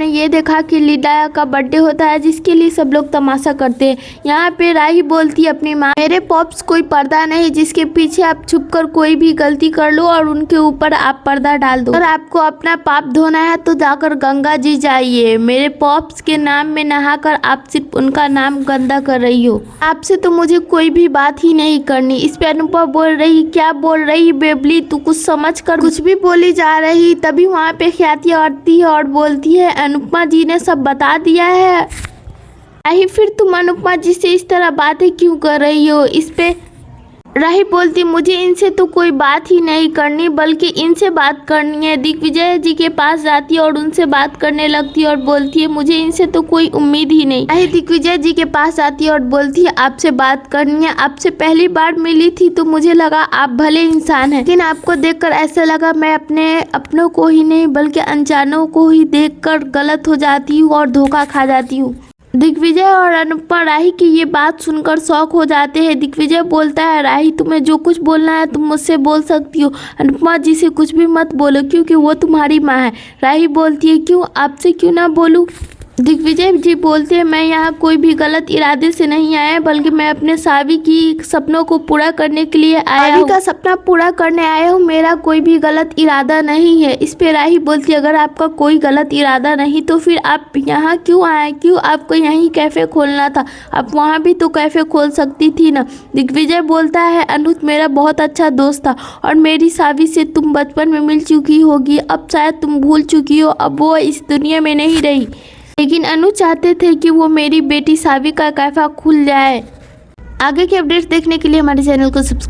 ने ये देखा कि लीडा का बर्थडे होता है जिसके लिए सब लोग तमाशा करते हैं। यहाँ पे राही बोलती है अपनी माँ, मेरे पॉप्स कोई पर्दा नहीं जिसके पीछे आप छुपकर कोई भी गलती कर लो और उनके ऊपर आप पर्दा डाल दो। अगर आपको अपना पाप धोना है तो जाकर गंगा जी जाइए। मेरे पॉप्स के नाम में नहाकर आप सिर्फ उनका नाम गंदा कर रही हो। आपसे तो मुझे कोई भी बात ही नहीं करनी। इस पे अनुपमा बोल रही, क्या बोल रही बेबली, तू कुछ समझ कर कुछ भी बोली जा रही। तभी वहाँ पे ख्याति आती है और बोलती है, अनुपमा जी ने सब बता दिया है। राही, फिर तुम अनुपमा जी से इस तरह बातें क्यों कर रही हो? इस पे राही बोलती, मुझे इनसे तो कोई बात ही नहीं करनी बल्कि इनसे बात करनी है। दिग्विजय जी के पास जाती है और उनसे बात करने लगती है और बोलती है, मुझे इनसे तो कोई उम्मीद ही नहीं। राही दिग्विजय जी के पास जाती है और बोलती है, आपसे बात करनी है। आपसे पहली बार मिली थी तो मुझे लगा आप भले इंसान हैं, लेकिन आपको देखकर ऐसा लगा मैं अपनों को ही नहीं बल्कि अनजानों को ही देखकर गलत हो जाती हूँ और धोखा खा जाती हूँ। दिग्विजय और अनुपमा राही की ये बात सुनकर शौक हो जाते हैं। दिग्विजय बोलता है, राही तुम्हें जो कुछ बोलना है तुम मुझसे बोल सकती हो, अनुपमा जी से कुछ भी मत बोलो क्योंकि वो तुम्हारी माँ है। राही बोलती है, क्यों, आपसे क्यों ना बोलूं? दिग्विजय जी बोलते हैं, मैं यहाँ कोई भी गलत इरादे से नहीं आया बल्कि मैं अपने सावी की सपनों को पूरा करने के लिए आया हूँ। का सपना पूरा करने आया हूँ, मेरा कोई भी गलत इरादा नहीं है। इस पे राही बोलती है, अगर आपका कोई गलत इरादा नहीं तो फिर आप यहाँ क्यों आए? क्यों आपको यहीं कैफे खोलना था? आप वहाँ भी तो कैफे खोल सकती थी ना। दिग्विजय बोलता है, अनुज मेरा बहुत अच्छा दोस्त था और मेरी सावी से तुम बचपन में मिल चुकी होगी, अब शायद तुम भूल चुकी हो, अब वो इस दुनिया में नहीं रही, लेकिन अनु चाहते थे कि वो मेरी बेटी सावी का कैफे खुल जाए। आगे के अपडेट्स देखने के लिए हमारे चैनल को सब्सक्राइब